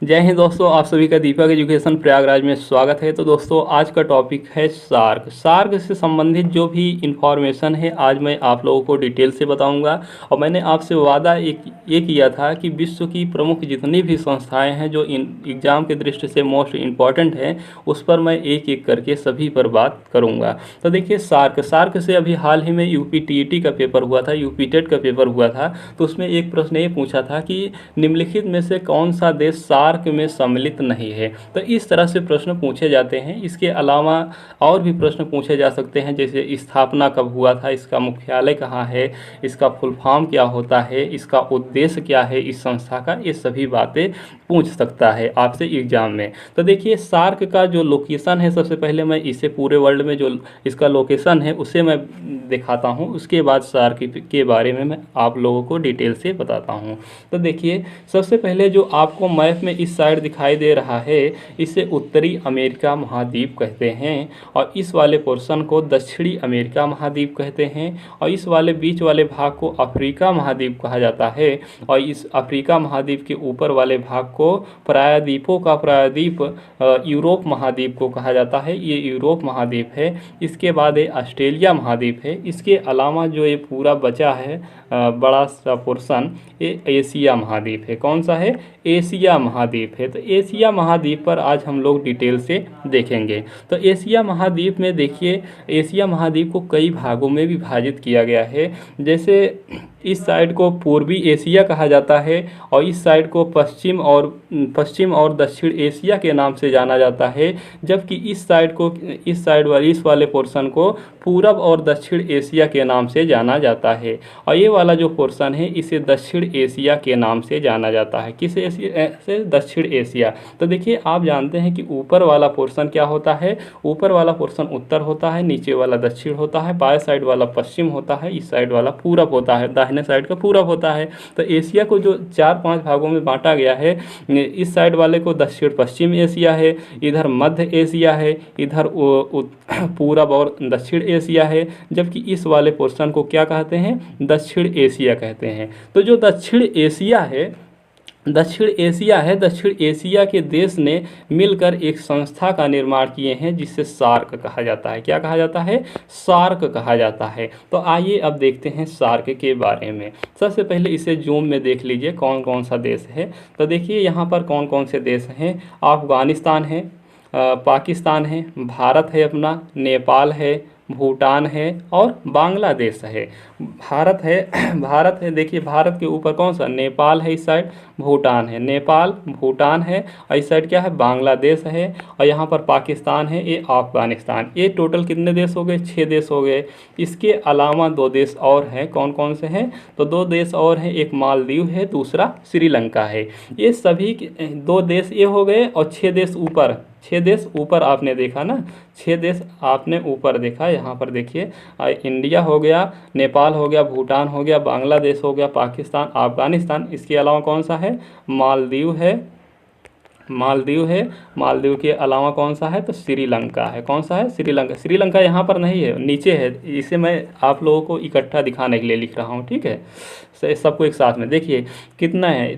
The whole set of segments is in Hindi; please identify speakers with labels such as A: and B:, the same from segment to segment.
A: जय हिंद दोस्तों, आप सभी का दीपक एजुकेशन प्रयागराज में स्वागत है। तो दोस्तों, आज का टॉपिक है सार्क। सार्क से संबंधित जो भी इंफॉर्मेशन है आज मैं आप लोगों को डिटेल से बताऊंगा। और मैंने आपसे वादा ये किया था कि विश्व की प्रमुख जितनी भी संस्थाएं हैं जो इन एग्ज़ाम के दृष्टि से मोस्ट इम्पॉर्टेंट हैं, उस पर मैं एक एक करके सभी पर बात करूँगा। तो देखिए, सार्क से अभी हाल ही में यूपी टीईटी का पेपर हुआ था, यूपी टेट का पेपर हुआ था। तो उसमें एक प्रश्न ये पूछा था कि निम्नलिखित में से कौन सा देश सार्क में सम्मिलित नहीं है। तो इस तरह से प्रश्न पूछे जाते हैं। इसके अलावा और भी प्रश्न पूछे जा सकते हैं, जैसे स्थापना कब हुआ था, इसका मुख्यालय कहाँ है, इसका फुल फॉर्म क्या होता है, इसका उद्देश्य क्या है इस संस्था का, ये सभी बातें पूछ सकता है आपसे एग्जाम में। तो देखिए, सार्क का जो लोकेशन है, सबसे पहले मैं इसे पूरे वर्ल्ड में जो इसका लोकेशन है उसे मैं दिखाता हूँ। उसके बाद सार्क के बारे में मैं आप लोगों को डिटेल से बताता हूँ। तो देखिए, सबसे पहले जो आपको मैप में इस साइड दिखाई दे रहा है, इसे उत्तरी अमेरिका महाद्वीप कहते हैं। और इस वाले पोर्शन को दक्षिणी अमेरिका महाद्वीप कहते हैं। और इस वाले बीच वाले भाग को अफ्रीका महाद्वीप कहा जाता है। और इस अफ्रीका महाद्वीप के ऊपर वाले भाग को प्रायद्वीपों का प्रायद्वीप यूरोप महाद्वीप को कहा जाता है। ये यूरोप महाद्वीप है। इसके बाद ये ऑस्ट्रेलिया महाद्वीप है। इसके अलावा जो ये पूरा बचा है बड़ा सा पोर्शन, ये एशिया महाद्वीप है। कौन सा है? एशिया महाद्वीप है। तो एशिया महाद्वीप पर आज हम लोग डिटेल से देखेंगे। तो एशिया महाद्वीप में देखिए, एशिया महाद्वीप को कई भागों में विभाजित किया गया है। जैसे इस साइड को पूर्वी एशिया कहा जाता है, और इस साइड को पश्चिम और दक्षिण एशिया के नाम से जाना जाता है। जबकि इस साइड इस वाले पोर्शन को पूरब और दक्षिण एशिया के नाम से जाना जाता है। और ये वाला जो पोर्शन है इसे दक्षिण एशिया के नाम से जाना जाता है। किस एशिया से? दक्षिण एशिया। तो देखिए, आप जानते हैं कि ऊपर वाला पोर्शन क्या होता है? ऊपर वाला पोर्शन उत्तर होता है, नीचे वाला दक्षिण होता है, बाएं साइड वाला पश्चिम होता है, इस साइड वाला पूरब होता है, दाहिने साइड का पूरब होता है। तो एशिया को जो 4-5 भागों में बांटा गया है, इस साइड वाले को दक्षिण पश्चिम एशिया है, इधर मध्य एशिया है, इधर पूरब और दक्षिण एशिया है। जबकि इस वाले पोर्शन को क्या कहते हैं? दक्षिण एशिया कहते हैं। तो जो दक्षिण एशिया है, दक्षिण एशिया के देश ने मिलकर एक संस्था का निर्माण किए हैं जिसे सार्क कहा जाता है। क्या कहा जाता है? सार्क कहा जाता है। तो आइए अब देखते हैं सार्क के बारे में। सबसे पहले इसे जूम में देख लीजिए कौन कौन सा देश है। तो देखिए यहाँ पर कौन कौन से देश हैं। अफगानिस्तान है, पाकिस्तान है, भारत है अपना, नेपाल है, भूटान है और बांग्लादेश है। भारत है। देखिए, भारत के ऊपर कौन सा? नेपाल है, इस साइड भूटान है। नेपाल, भूटान है, और इस साइड क्या है? बांग्लादेश है। और यहाँ पर पाकिस्तान है, ये अफगानिस्तान। ये टोटल कितने देश हो गए? 6 देश हो गए। इसके अलावा 2 देश और हैं। कौन कौन से हैं? तो 2 देश और हैं, एक मालदीव है, दूसरा श्रीलंका है। ये सभी 2 देश ये हो गए, और 6 देश ऊपर, 6 देश ऊपर आपने देखा ना, 6 देश आपने ऊपर देखा। यहाँ पर देखिए, इंडिया हो गया, नेपाल हो गया, भूटान हो गया, बांग्लादेश हो गया, पाकिस्तान, अफगानिस्तान। इसके अलावा कौन सा है? मालदीव है। मालदीव के अलावा कौन सा है? तो श्रीलंका है। कौन सा है? श्रीलंका। श्रीलंका यहाँ पर नहीं है, नीचे है। इसे मैं आप लोगों को इकट्ठा दिखाने के लिए लिख रहा हूँ, ठीक है? सबको एक साथ में देखिए कितना है।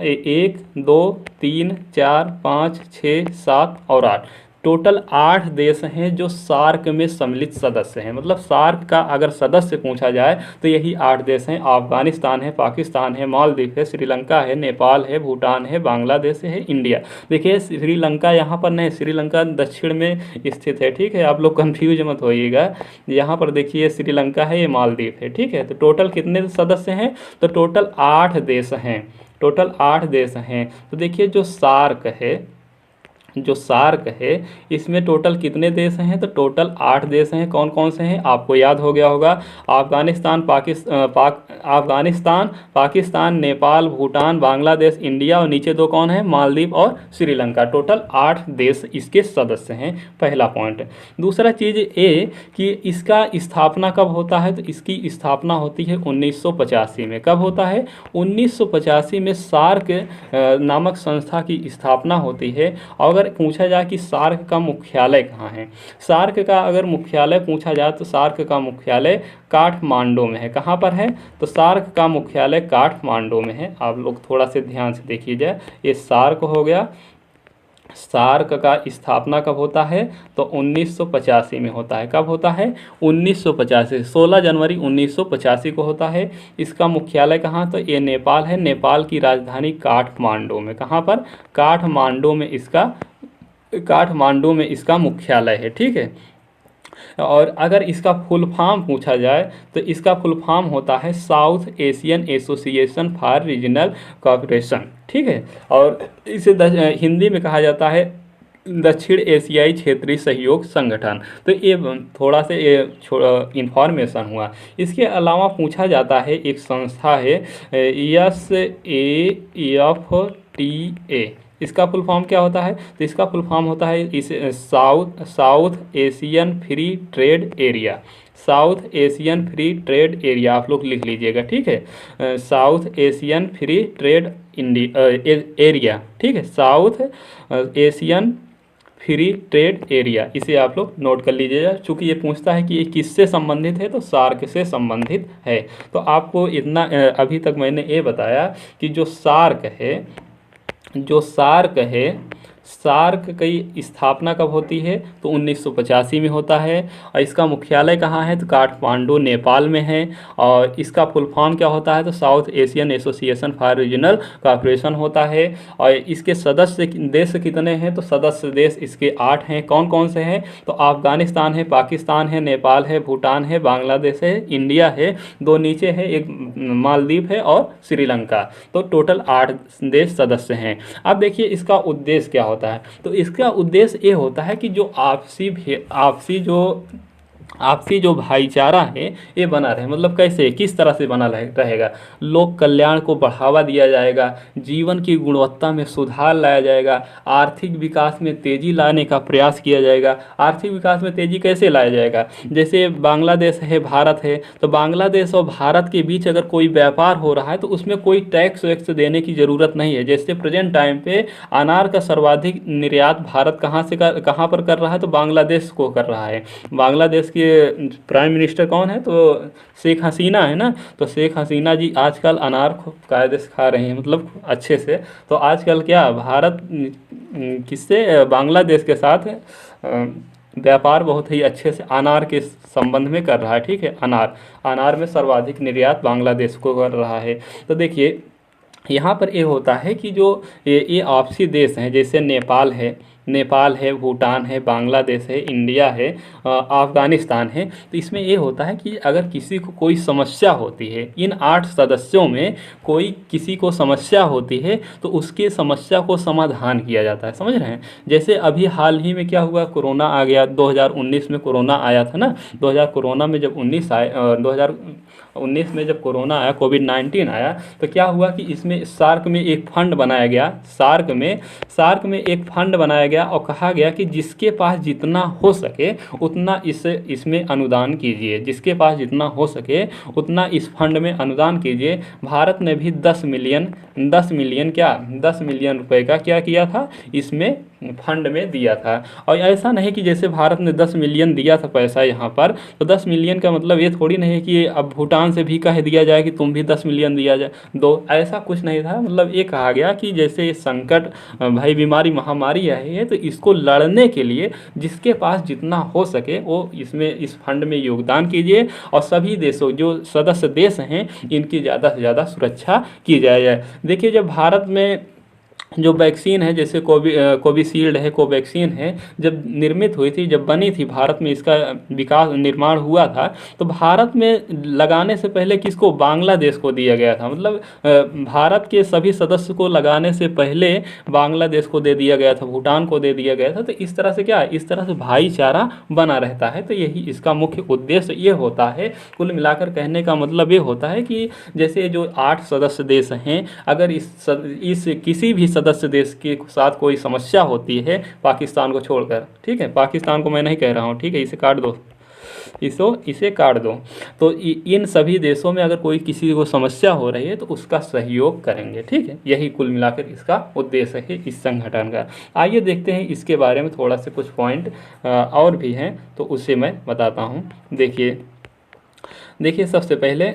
A: 1 2 3 4 5 6 7 और 8, टोटल 8 देश हैं जो सार्क में सम्मिलित सदस्य हैं। मतलब सार्क का अगर सदस्य पूछा जाए तो यही 8 देश हैं। अफगानिस्तान है, पाकिस्तान है, मालदीव है, श्रीलंका है, नेपाल है, भूटान है, बांग्लादेश है, इंडिया। देखिए, श्रीलंका यहाँ पर नहीं, श्रीलंका दक्षिण में स्थित है, ठीक है? आप लोग कंफ्यूज मत होइएगा। यहाँ पर देखिए, श्रीलंका है, ये मालदीव है, ठीक है? तो टोटल कितने सदस्य हैं? तो टोटल 8 देश हैं। टोटल 8 देश हैं। तो देखिए, जो सार्क है इसमें टोटल कितने देश हैं? तो टोटल 8 देश हैं। कौन कौन से हैं? आपको याद हो गया होगा। अफगानिस्तान, पाकिस्तान, नेपाल, भूटान, बांग्लादेश, इंडिया, और नीचे 2 कौन है? मालदीव और श्रीलंका। टोटल 8 देश इसके सदस्य हैं। पहला पॉइंट। दूसरा चीज़ ये कि इसका स्थापना कब होता है? तो इसकी स्थापना होती है 1985 में। कब होता है? 1985 में सार्क नामक संस्था की स्थापना होती है। अगर अगर पूछा जाए कि सार्क का मुख्यालय कहाँ है, सार्क का अगर मुख्यालय पूछा जाए तो सार्क का मुख्यालय काठमांडू में है। कहाँ पर है? तो सार्क का मुख्यालय काठमांडू में है। आप लोग थोड़ा से ध्यान से देखिए जाए, ये सार्क हो गया। सार्क का स्थापना कब होता है? तो 1985 में होता है। कब होता है? 1985, 16 जनवरी 1985 को होता है। इसका मुख्यालय कहाँ? तो ये नेपाल है। नेपाल की राजधानी काठमांडू में। कहाँ पर? काठमांडू में इसका मुख्यालय है। ठीक है। और अगर इसका फुल फॉर्म पूछा जाए तो इसका फुल फॉर्म होता है south Asian association for regional cooperation. ठीक है। और इसे हिंदी में कहा जाता है दक्षिण एशियाई क्षेत्रीय सहयोग संगठन। तो ये थोड़ा से ये इंफॉर्मेशन हुआ। इसके अलावा पूछा जाता है, एक संस्था है SAFTA, इसका फुल फॉर्म क्या होता है? तो इसका फुल फॉर्म होता है इस south Asian free trade area. South Asian free trade area आप लोग लिख लीजिएगा। ठीक है। South Asian free trade area. ठीक है। South Asian free trade area, इसे आप लोग नोट कर लीजिएगा। चूँकि ये पूछता है कि ये किससे संबंधित है, तो सार्क से संबंधित है। तो आपको इतना अभी तक मैंने ये बताया कि जो सार्क है, सार्क की स्थापना कब होती है? तो 1985 में होता है। और इसका मुख्यालय कहाँ है? तो काठमांडू नेपाल में है। और इसका फुल फॉर्म क्या होता है? तो south Asian association for regional cooperation होता है। और इसके सदस्य देश कितने हैं? तो सदस्य देश इसके 8 हैं। कौन कौन से हैं? तो अफगानिस्तान है, पाकिस्तान है, नेपाल है, भूटान है, बांग्लादेश है, इंडिया है, 2 नीचे है, एक मालदीव है और श्रीलंका। तो टोटल 8 देश सदस्य हैं। अब देखिए इसका उद्देश्य क्या होता है? तो इसका उद्देश्य ये होता है कि जो आपसी जो भाईचारा है ये बना रहे। मतलब कैसे, किस तरह से बना रहेगा? लोक कल्याण को बढ़ावा दिया जाएगा, जीवन की गुणवत्ता में सुधार लाया जाएगा, आर्थिक विकास में तेजी लाने का प्रयास किया जाएगा। आर्थिक विकास में तेजी कैसे लाया जाएगा? जैसे बांग्लादेश है, भारत है, तो बांग्लादेश और भारत के बीच अगर कोई व्यापार हो रहा है तो उसमें कोई टैक्स वैक्स देने की ज़रूरत नहीं है। जैसे प्रेजेंट टाइम पे अनार का सर्वाधिक निर्यात भारत कहाँ पर कर रहा है? तो बांग्लादेश को कर रहा है। बांग्लादेश के प्राइम मिनिस्टर कौन है? तो शेख हसीना है ना। तो शेख हसीना जी आजकल अनार खूब कायदे से खा रहे हैं, मतलब अच्छे से। तो आजकल क्या भारत किससे? बांग्लादेश के साथ व्यापार बहुत ही अच्छे से अनार के संबंध में कर रहा है। ठीक है। अनार में सर्वाधिक निर्यात बांग्लादेश को कर रहा है। तो देखिए यहाँ पर ये होता है कि जो ये आपसी देश हैं, जैसे नेपाल है, भूटान है, बांग्लादेश है, इंडिया है, अफगानिस्तान है। तो इसमें ये होता है कि अगर किसी को कोई समस्या होती है, इन 8 सदस्यों में किसी को समस्या होती है तो उसकी समस्या को समाधान किया जाता है। समझ रहे हैं? जैसे अभी हाल ही में क्या हुआ, कोरोना आ गया। 2019 में कोरोना आया था ना। 2019 में जब कोरोना आया, कोविड-19 आया, तो क्या हुआ कि इसमें सार्क में एक फंड बनाया गया। सार्क में एक फंड बनाया गया और कहा गया कि जिसके पास जितना हो सके उतना इसमें अनुदान कीजिए। जिसके पास जितना हो सके उतना इस फंड में अनुदान कीजिए। भारत ने भी 10 मिलियन रुपए का क्या किया था? इसमें फंड में दिया था। और ऐसा नहीं कि जैसे भारत ने 10 मिलियन दिया था पैसा यहाँ पर, तो 10 मिलियन का मतलब ये थोड़ी नहीं है कि अब भूटान से भी कह दिया जाए कि तुम भी 10 मिलियन दिया जाए दो। ऐसा कुछ नहीं था। मतलब ये कहा गया कि जैसे ये संकट, भाई बीमारी, महामारी आई है, तो इसको लड़ने के लिए जिसके पास जितना हो सके वो इस फंड में योगदान कीजिए। और सभी देशों, जो सदस्य देश हैं, इनकी ज़्यादा से ज़्यादा सुरक्षा की जाए। देखिए जब भारत में जो वैक्सीन है, जैसे कोविशील्ड है, कोवैक्सीन है, जब निर्मित हुई थी, जब बनी थी, भारत में इसका निर्माण हुआ था, तो भारत में लगाने से पहले किसको? बांग्लादेश को दिया गया था। मतलब भारत के सभी सदस्य को लगाने से पहले बांग्लादेश को दे दिया गया था, भूटान को दे दिया गया था। तो इस तरह से क्या है? इस तरह से भाईचारा बना रहता है। तो यही इसका मुख्य उद्देश्य ये होता है। कुल मिलाकर कहने का मतलब ये होता है कि जैसे जो 8 सदस्य देश हैं, अगर इस किसी भी सदस्य देश के साथ कोई समस्या होती है, पाकिस्तान को छोड़कर, ठीक है, पाकिस्तान को मैं नहीं कह रहा हूँ, ठीक है, इसे काट दो। इसे काट दो। तो इन सभी देशों में अगर कोई किसी को समस्या हो रही है तो उसका सहयोग करेंगे, ठीक है। यही कुल मिलाकर इसका उद्देश्य है इस संगठन का। आइए देखते हैं इसके बारे में थोड़ा सा कुछ पॉइंट और भी हैं, तो उसे मैं बताता हूँ। देखिए सबसे पहले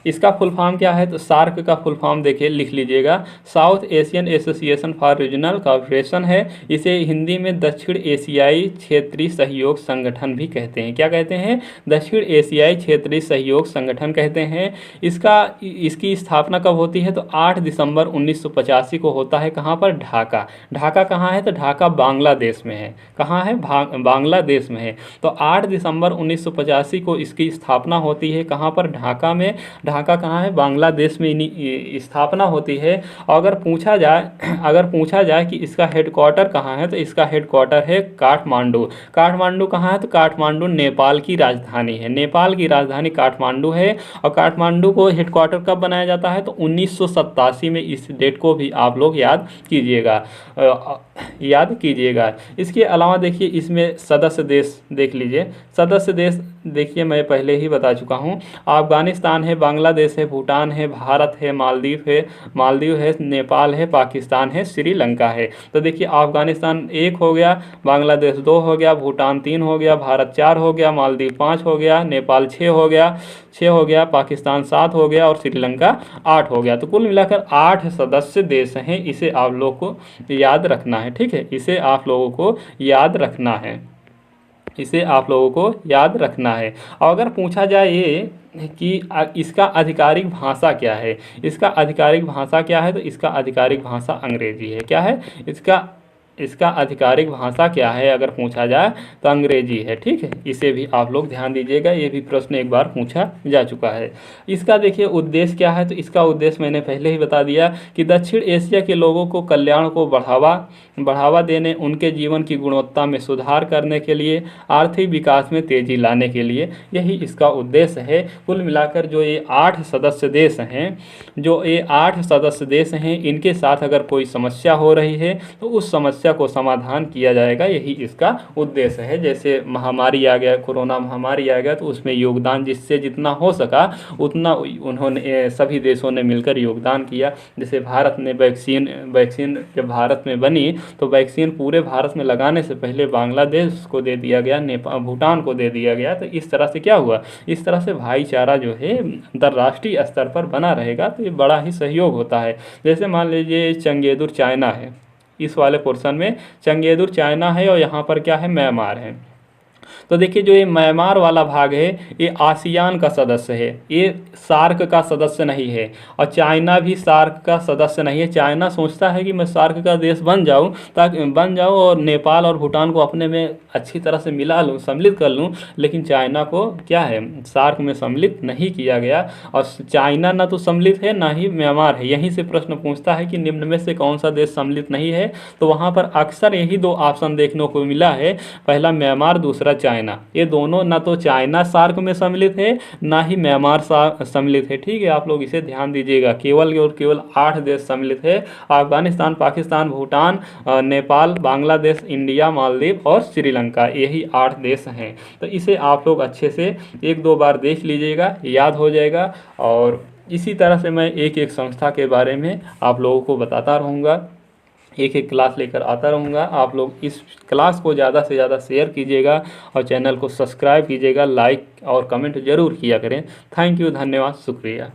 A: इसका फुल फॉर्म क्या है, तो सार्क का फुल फॉर्म देखिए लिख लीजिएगा, south Asian association for regional cooperation है। इसे हिंदी में दक्षिण एशियाई क्षेत्रीय सहयोग संगठन भी कहते हैं। क्या कहते हैं? दक्षिण एशियाई क्षेत्रीय सहयोग संगठन कहते हैं। इसकी स्थापना कब होती है, तो 8 दिसंबर 1985 को होता है। कहाँ पर? ढाका। ढाका कहाँ है, तो ढाका बांग्लादेश में है। कहाँ है? बांग्लादेश में है। तो 8 दिसंबर 1985 को इसकी स्थापना होती है। कहाँ पर? ढाका में। ढाका कहाँ है? बांग्लादेश में स्थापना होती है। अगर पूछा जाए कि इसका हेडक्वार्टर कहाँ है, तो इसका हेडक्वार्टर है काठमांडू। काठमांडू कहाँ है, तो काठमांडू नेपाल की राजधानी है। नेपाल की राजधानी काठमांडू है। और काठमांडू को हेडक्वार्टर कब बनाया जाता है, तो 1987 में। इस डेट को भी आप लोग याद कीजिएगा। इसके अलावा देखिए इसमें सदस्य देश देख लीजिए। सदस्य देश देखिए मैं पहले ही बता चुका हूँ। अफगानिस्तान है, बांग्लादेश है, भूटान है, भारत है, मालदीव है, नेपाल है, पाकिस्तान है, श्रीलंका है। तो देखिए अफगानिस्तान 1 हो गया, बांग्लादेश 2 हो गया, भूटान 3 हो गया, भारत 4 हो गया, मालदीव 5 हो गया, नेपाल 6 हो गया, पाकिस्तान 7 हो गया और श्रीलंका 8 हो गया। तो कुल मिलाकर 8 सदस्य देश हैं। इसे आप लोग को याद रखना है, ठीक है। इसे आप लोगों को याद रखना है। और अगर पूछा जाए ये कि इसका आधिकारिक भाषा क्या है, तो इसका आधिकारिक भाषा अंग्रेजी है। क्या है इसका आधिकारिक भाषा क्या है, अगर पूछा जाए तो अंग्रेजी है, ठीक है। इसे भी आप लोग ध्यान दीजिएगा, ये भी प्रश्न एक बार पूछा जा चुका है। इसका देखिए उद्देश्य क्या है, तो इसका उद्देश्य मैंने पहले ही बता दिया कि दक्षिण एशिया के लोगों को कल्याण को बढ़ावा देने, उनके जीवन की गुणवत्ता में सुधार करने के लिए, आर्थिक विकास में तेजी लाने के लिए, यही इसका उद्देश्य है। कुल मिलाकर जो ये 8 सदस्य देश हैं, इनके साथ अगर कोई समस्या हो रही है तो उस समस्या को समाधान किया जाएगा, यही इसका उद्देश्य है। जैसे महामारी आ गया, कोरोना महामारी आ गया, तो उसमें योगदान जिससे जितना हो सका उतना उन्होंने सभी देशों ने मिलकर योगदान किया। जैसे भारत ने वैक्सीन जब भारत में बनी तो वैक्सीन पूरे भारत में लगाने से पहले बांग्लादेश को दे दिया गया, भूटान को दे दिया गया। तो इस तरह से क्या हुआ, इस तरह से भाईचारा जो है अंतर्राष्ट्रीय स्तर पर बना रहेगा, तो ये बड़ा ही सहयोग होता है। जैसे मान लीजिए चंगेदुर चाइना है, इस वाले पोर्शन में चंगेदुर चाइना है और यहाँ पर क्या है, म्यांमार है। तो देखिए जो ये म्यांमार वाला भाग है ये आसियान का सदस्य है, ये सार्क का सदस्य नहीं है। और चाइना भी सार्क का सदस्य नहीं है। चाइना सोचता है कि मैं सार्क का देश बन जाऊं और नेपाल और भूटान को अपने में अच्छी तरह से मिला लूं, सम्मिलित कर लूं, लेकिन चाइना को क्या है, सार्क में सम्मिलित नहीं किया गया। और चाइना ना तो सम्मिलित है ना ही म्यांमार है। यहीं से प्रश्न पूछता है कि निम्न में से कौन सा देश सम्मिलित नहीं है, तो वहाँ पर अक्सर यही 2 ऑप्शन देखने को मिला है, पहला म्यांमार, दूसरा चाइना। ये दोनों ना तो चाइना सार्क में सम्मिलित है ना ही म्यांमार सम्मिलित है, ठीक है। आप लोग इसे ध्यान दीजिएगा, केवल और केवल 8 देश सम्मिलित है, अफगानिस्तान, पाकिस्तान, भूटान, नेपाल, बांग्लादेश, इंडिया, मालदीव और श्रीलंका, यही 8 देश हैं। तो इसे आप लोग अच्छे से 1-2 बार देख लीजिएगा, याद हो जाएगा। और इसी तरह से मैं एक संस्था के बारे में आप लोगों को बताता रहूँगा, एक क्लास लेकर आता रहूँगा। आप लोग इस क्लास को ज़्यादा से ज़्यादा शेयर कीजिएगा और चैनल को सब्सक्राइब कीजिएगा, लाइक और कमेंट ज़रूर किया करें। थैंक यू, धन्यवाद, शुक्रिया।